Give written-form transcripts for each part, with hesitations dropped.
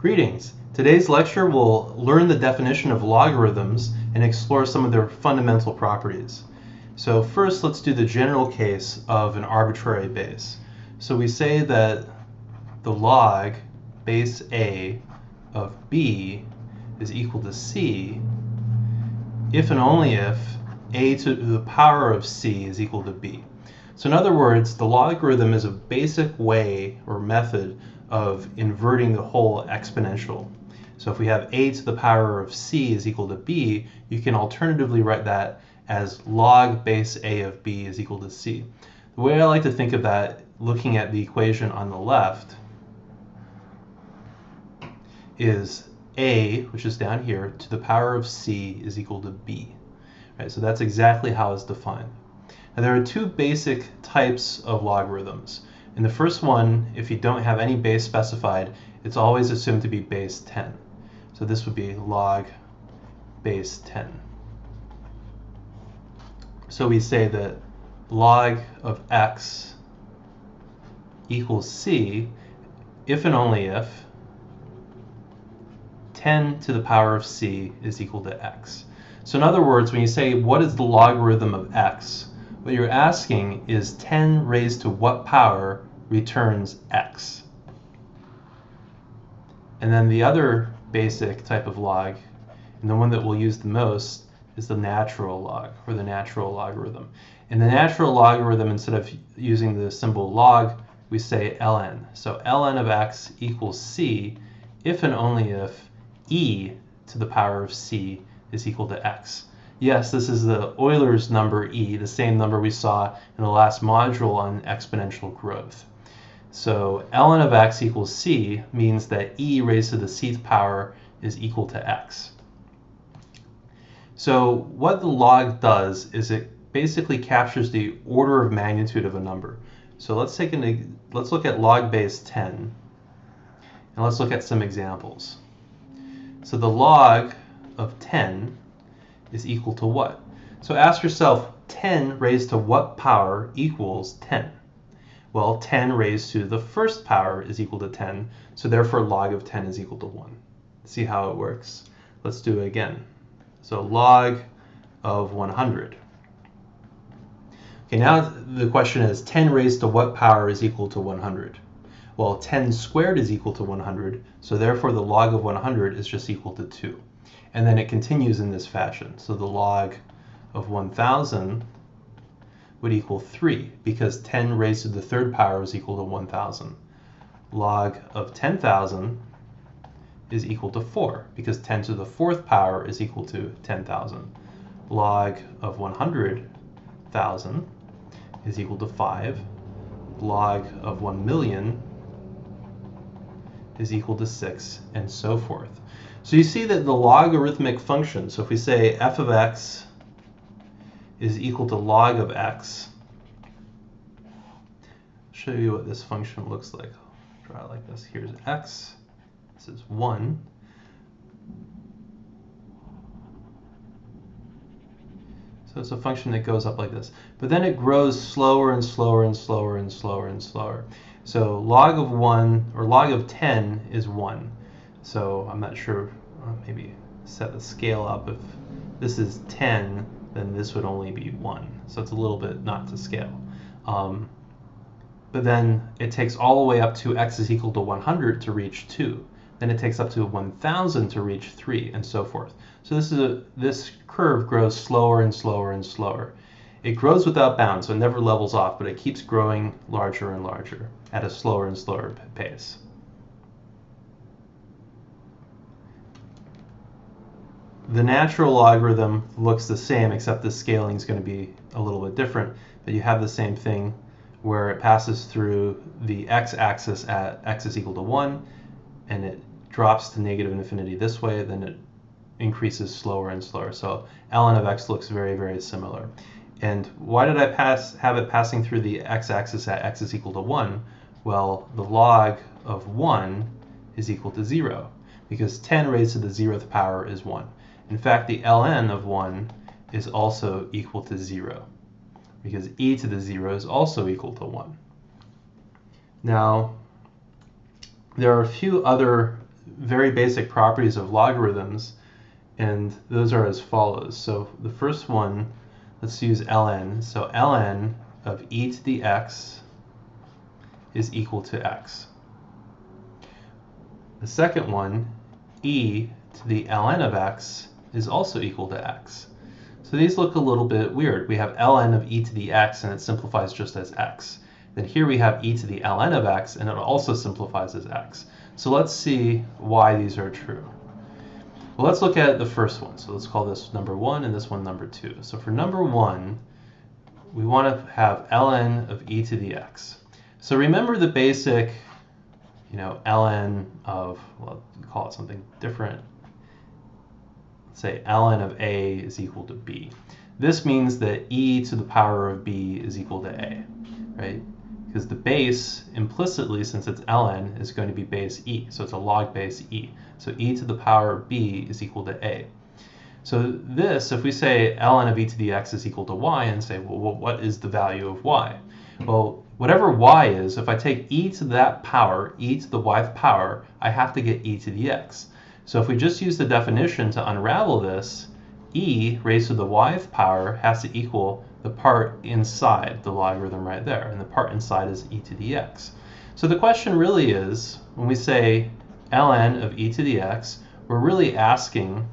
Greetings! Today's lecture will learn the definition of logarithms and explore some of their fundamental properties. So first, let's do the general case of an arbitrary base. So we say that the log base A of B is equal to C if and only if A to the power of C is equal to B. So in other words, the logarithm is a basic way or method of inverting the whole exponential. So if we have A to the power of C is equal to B, you can alternatively write that as log base A of B is equal to C. The way I like to think of that, looking at the equation on the left, is A, which is down here, to the power of C is equal to B. Right, so that's exactly how it's defined. Now there are two basic types of logarithms. In the first one, if you don't have any base specified, it's always assumed to be base 10. So this would be log base 10. So we say that log of x equals c if and only if 10 to the power of c is equal to x. So in other words, when you say what is the logarithm of x, what you're asking is 10 raised to what power returns x. And then the other basic type of log, and the one that we'll use the most, is the natural log, or the natural logarithm. In the natural logarithm, instead of using the symbol log, we say ln. So ln of x equals c if and only if e to the power of c is equal to x. Yes, this is the Euler's number e, the same number we saw in the last module on exponential growth. So ln of x equals c means that e raised to the cth power is equal to x. So what the log does is it basically captures the order of magnitude of a number. So let's look at log base 10, and let's look at some examples. So the log of 10 is equal to what? So ask yourself, 10 raised to what power equals 10? Well, 10 raised to the first power is equal to 10, so therefore log of 10 is equal to 1. See how it works? Let's do it again. So log of 100. Okay, now the question is 10 raised to what power is equal to 100? Well, 10 squared is equal to 100, so therefore the log of 100 is just equal to 2. And then it continues in this fashion. So the log of 1000 would equal 3, because 10 raised to the third power is equal to 1000. Log of 10,000 is equal to 4, because 10 to the fourth power is equal to 10,000. Log of 100,000 is equal to 5. Log of 1,000,000 is equal to 6, and so forth. So you see that the logarithmic function, so if we say f of x is equal to log of x, I'll show you what this function looks like. I'll draw it like this. Here's x, this is 1. So it's a function that goes up like this. But then it grows slower and slower and slower and slower and slower. So log of 1, or log of 10 is 1. So I'm not sure, maybe set the scale up. If this is 10, then this would only be 1. So it's a little bit not to scale. But then it takes all the way up to x is equal to 100 to reach 2. Then it takes up to 1000 to reach 3, and so forth. So this curve grows slower and slower and slower. It grows without bounds, so it never levels off, but it keeps growing larger and larger at a slower and slower pace. The natural logarithm looks the same, except the scaling is going to be a little bit different, but you have the same thing where it passes through the x-axis at x is equal to 1, and it drops to negative infinity this way, then it increases slower and slower. So ln of x looks very, very similar. And why did I have it passing through the x-axis at x is equal to 1? Well, the log of 1 is equal to 0, because 10 raised to the 0th power is 1. In fact, the ln of 1 is also equal to 0, because e to the 0 is also equal to 1. Now, there are a few other very basic properties of logarithms, and those are as follows. So the first one, let's use ln. So ln of e to the x is equal to x. The second one, e to the ln of x is also equal to x. So these look a little bit weird. We have ln of e to the x and it simplifies just as x. Then here we have e to the ln of x and it also simplifies as x. So let's see why these are true. Well, let's look at the first one. So let's call this number 1 and this one number 2. So for number 1, we want to have ln of e to the x. So remember the basic, ln of, well, call it something different. Let's say ln of a is equal to b. This means that e to the power of b is equal to a, right? Because the base, implicitly, since it's ln, is going to be base e. So it's a log base e. So e to the power of b is equal to a. So this, if we say ln of e to the x is equal to y, and say, well, what is the value of y? Well, whatever y is, if I take e to that power, e to the yth power, I have to get e to the x. So if we just use the definition to unravel this, e raised to the yth power has to equal the part inside the logarithm right there, and the part inside is e to the x. So the question really is, when we say ln of e to the x, we're really asking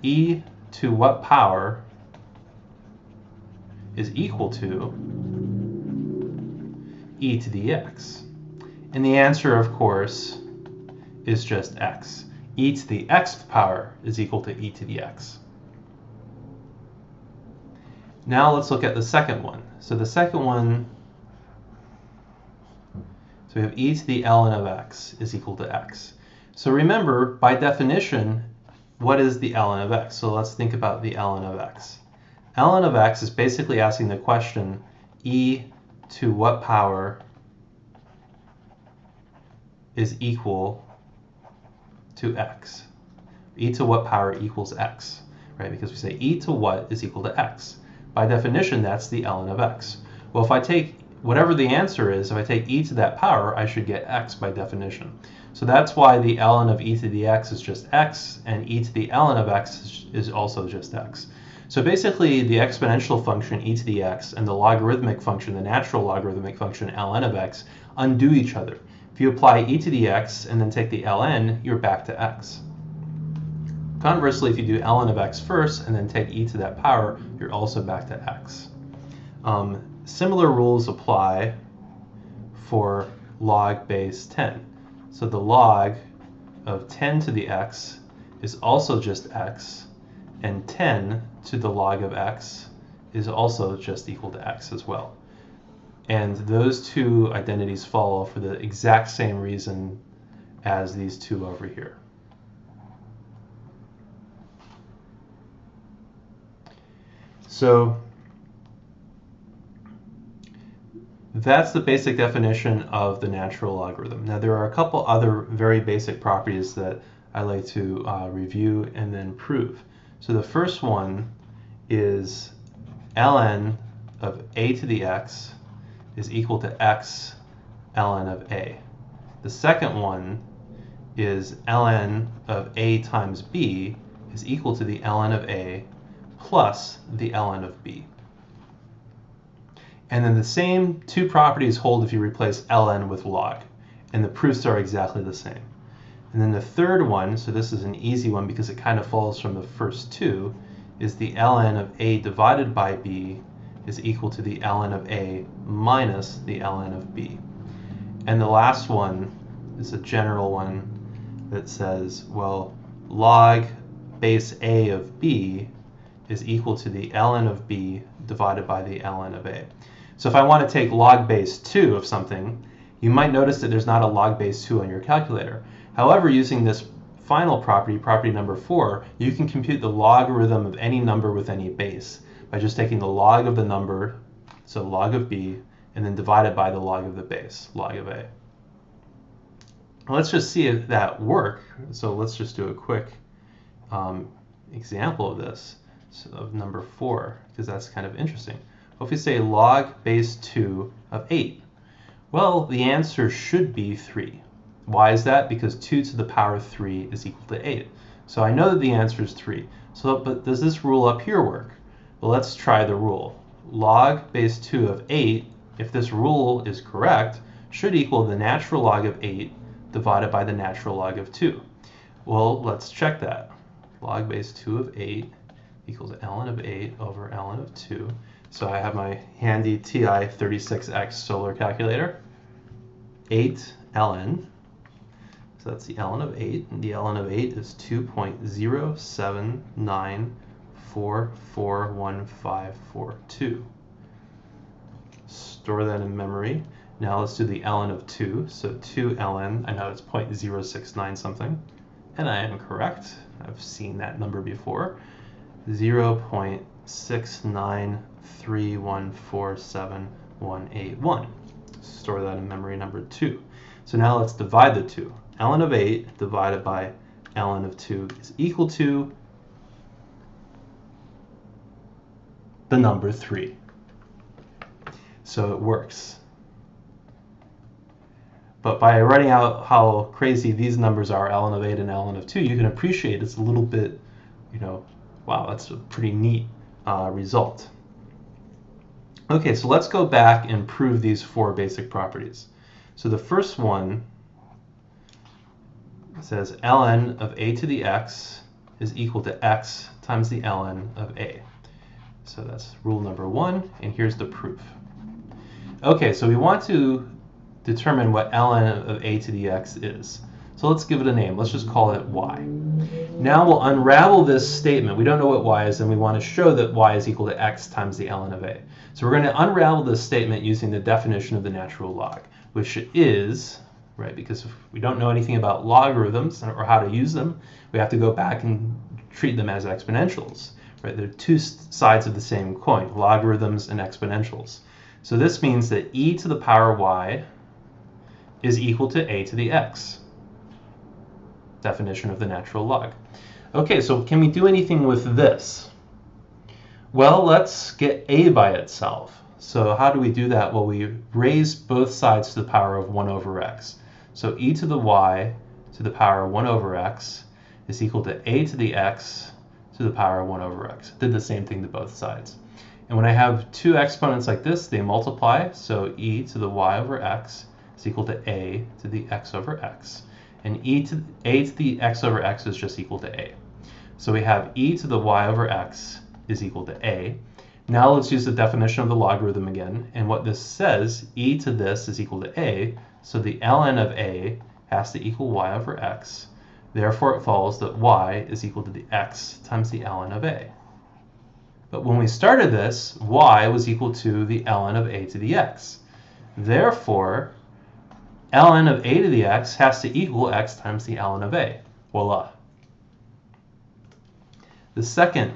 e to what power is equal to e to the x? And the answer, of course, is just x. E to the xth power is equal to e to the x. Now let's look at the second one. So the second one, so we have e to the ln of x is equal to x. So remember, by definition, what is the ln of x? So let's think about the ln of x. Ln of x is basically asking the question, e to what power is equal to x? E to what power equals x, right? Because we say e to what is equal to x. By definition, that's the ln of x. Well, if I take whatever the answer is, if I take e to that power, I should get x by definition. So that's why the ln of e to the x is just x, and e to the ln of x is also just x. So basically, the exponential function e to the x and the logarithmic function, the natural logarithmic function ln of x, undo each other. If you apply e to the x and then take the ln, you're back to x. Conversely, if you do ln of x first and then take e to that power, you're also back to x. Similar rules apply for log base 10. So the log of 10 to the x is also just x, and 10 to the log of x is also just equal to x as well. And those two identities follow for the exact same reason as these two over here. So that's the basic definition of the natural logarithm. Now there are a couple other very basic properties that I like to review and then prove. So the first one is ln of a to the x is equal to x ln of a. The second one is ln of a times b is equal to the ln of a plus the ln of b. And then the same two properties hold if you replace ln with log, and the proofs are exactly the same. And then the third one, so this is an easy one because it kind of follows from the first two, is the ln of a divided by b is equal to the ln of a minus the ln of b. And the last one is a general one that says, well, log base a of b is equal to the ln of b divided by the ln of a. So if I want to take log base 2 of something, you might notice that there's not a log base 2 on your calculator. However, using this final property, property number 4, you can compute the logarithm of any number with any base by just taking the log of the number, so log of b, and then divide it by the log of the base, log of a. Let's just see if that works. So let's just do a quick example of this, so of number 4, because that's kind of interesting. Well, if we say log base 2 of 8, well, the answer should be 3. Why is that? Because 2 to the power 3 is equal to 8. So I know that the answer is 3. So, but does this rule up here work? Well, let's try the rule. Log base 2 of 8, if this rule is correct, should equal the natural log of 8 divided by the natural log of 2. Well, let's check that. Log base 2 of 8 equals ln of 8 over ln of 2. So I have my handy TI 36X solar calculator. 8 ln, so that's the ln of 8, and the ln of 8 is 2.079441542. Store that in memory. Now let's do the ln of 2. So 2 ln, I know it's 0.069 something, and I am correct. I've seen that number before. 0.693147181. Store that in memory number 2. So now let's divide the 2. ln of 8 divided by ln of 2 is equal to the number 3. So it works. But by writing out how crazy these numbers are, ln of 8 and ln of 2, you can appreciate it's a little bit, wow, that's a pretty neat result. Okay, so let's go back and prove these 4 basic properties. So the first one says ln of a to the x is equal to x times the ln of a. So that's rule number 1, and here's the proof. Okay, so we want to determine what ln of a to the x is. So let's give it a name. Let's just call it y. Now we'll unravel this statement. We don't know what y is, and we want to show that y is equal to x times the ln of a. So we're going to unravel this statement using the definition of the natural log, which is, right, because if we don't know anything about logarithms or how to use them, we have to go back and treat them as exponentials. Right? They're two sides of the same coin, logarithms and exponentials. So this means that e to the power y is equal to a to the x. Definition of the natural log. Okay, so can we do anything with this? Well, let's get a by itself. So how do we do that? Well, we raise both sides to the power of 1 over x. So e to the y to the power of 1 over x is equal to a to the x to the power of 1 over x. Did the same thing to both sides. And when I have two exponents like this, they multiply. So e to the y over x is equal to a to the x over x. And a to the x over x is just equal to a. So we have e to the y over x is equal to a. Now let's use the definition of the logarithm again. And what this says, e to this is equal to a. So the ln of a has to equal y over x. Therefore, it follows that y is equal to the x times the ln of a. But when we started this, y was equal to the ln of a to the x. Therefore, ln of a to the x has to equal x times the ln of a. Voila. The second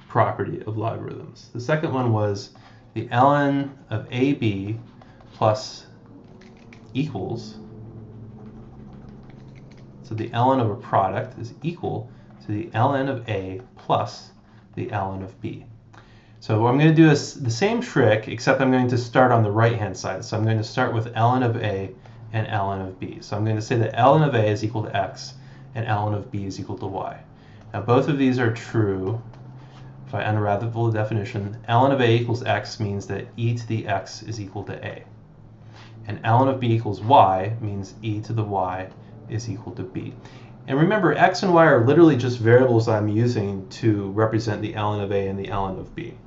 property of logarithms. The second one was the ln of ab plus equals. So the ln of a product is equal to the ln of a plus the ln of b. So I'm going to do the same trick, except I'm going to start on the right-hand side. So I'm going to start with ln of a and ln of b. So I'm going to say that ln of a is equal to x and ln of b is equal to y. Now both of these are true. If I unravel the definition, ln of a equals x means that e to the x is equal to a. And ln of b equals y means e to the y is equal to b. And remember, x and y are literally just variables I'm using to represent the ln of a and the ln of b.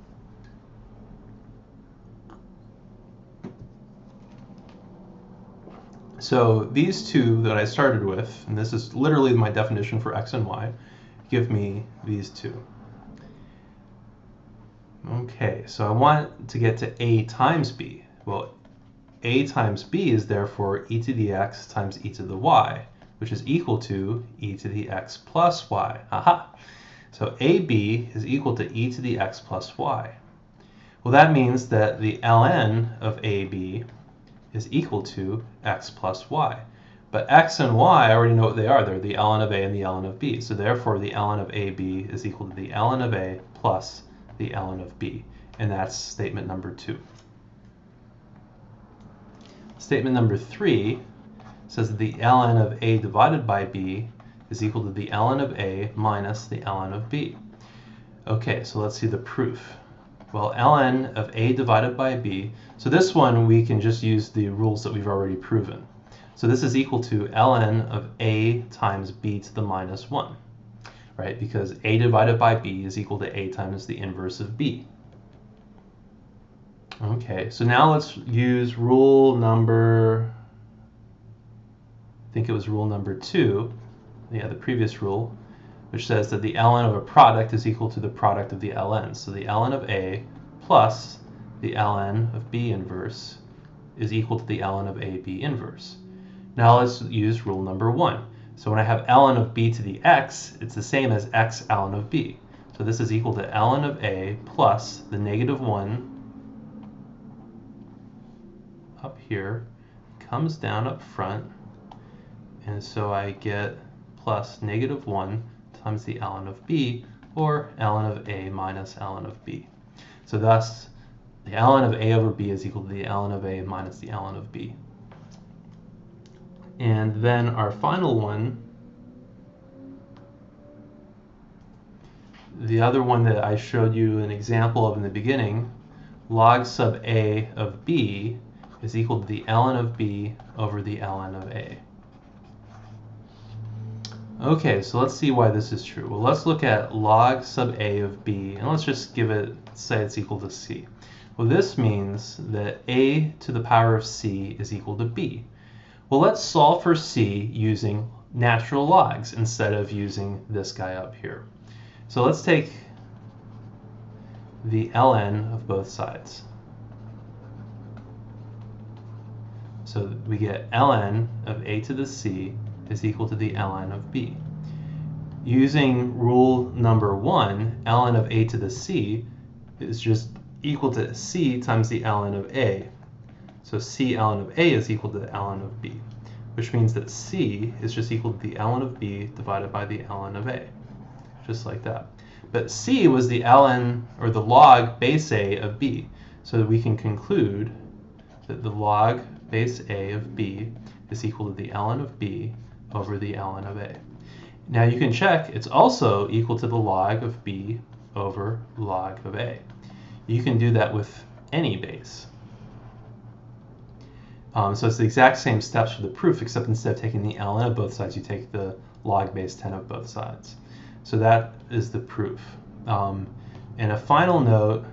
So these two that I started with, and this is literally my definition for x and y, give me these two. Okay, so I want to get to a times b. Well, a times b is therefore e to the x times e to the y, which is equal to e to the x plus y. Aha! So ab is equal to e to the x plus y. Well, that means that the ln of ab is equal to x plus y. But x and y, I already know what they are. They're the ln of a and the ln of b. So therefore, the ln of ab is equal to the ln of a plus the ln of b. And that's statement number 2. Statement number 3 says that the ln of a divided by b is equal to the ln of a minus the ln of b. Okay, so let's see the proof. Well, ln of a divided by b, so this one we can just use the rules that we've already proven. So this is equal to ln of a times b to the minus 1, right? Because a divided by b is equal to a times the inverse of b. Okay, so now let's use rule number, I think it was rule number 2, yeah, the previous rule, which says that the ln of a product is equal to the product of the ln. So the ln of a plus the ln of b inverse is equal to the ln of ab inverse. Now let's use rule number 1. So when I have ln of b to the x, it's the same as x ln of b. So this is equal to ln of a plus the negative 1 up here, comes down up front, and so I get plus negative 1 times the ln of b, or ln of a minus ln of b. So thus, the ln of a over b is equal to the ln of a minus the ln of b. And then our final one, the other one that I showed you an example of in the beginning, log sub a of b is equal to the ln of b over the ln of a. Okay, so let's see why this is true. Well, let's look at log sub a of b, and let's just give it, say it's equal to c. Well, this means that a to the power of c is equal to b. Well, let's solve for c using natural logs instead of using this guy up here. So let's take the ln of both sides. So we get ln of a to the c is equal to the ln of b. Using rule number 1, ln of a to the c is just equal to c times the ln of a. So c ln of a is equal to the ln of b, which means that c is just equal to the ln of b divided by the ln of a, just like that. But c was the ln, or the log base a of b, so that we can conclude that the log base a of b is equal to the ln of b over the ln of a. Now you can check it's also equal to the log of b over log of a. You can do that with any base. So it's the exact same steps for the proof, except instead of taking the ln of both sides, you take the log base 10 of both sides. So that is the proof. And a final note,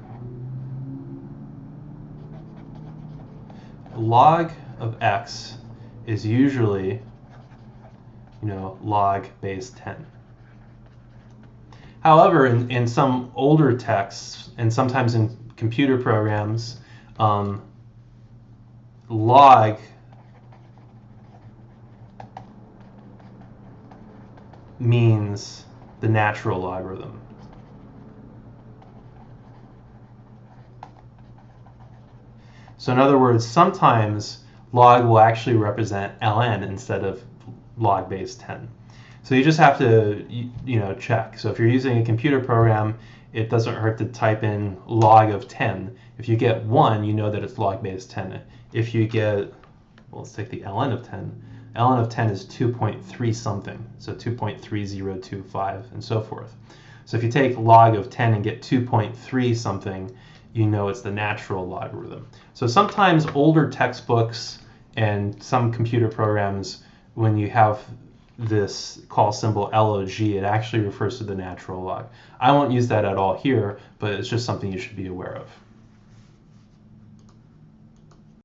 log of x is usually, log base 10. However, in some older texts, and sometimes in computer programs, log means the natural logarithm. So in other words, sometimes log will actually represent ln instead of log base 10. So you just have to, check. So if you're using a computer program, it doesn't hurt to type in log of 10. If you get 1, you know that it's log base 10. If you get, well, let's take the ln of 10. ln of 10 is 2.3 something, so 2.3025 and so forth. So if you take log of 10 and get 2.3 something, you know it's the natural logarithm. So sometimes older textbooks and some computer programs, when you have this call symbol log, it actually refers to the natural log. I won't use that at all here, but it's just something you should be aware of.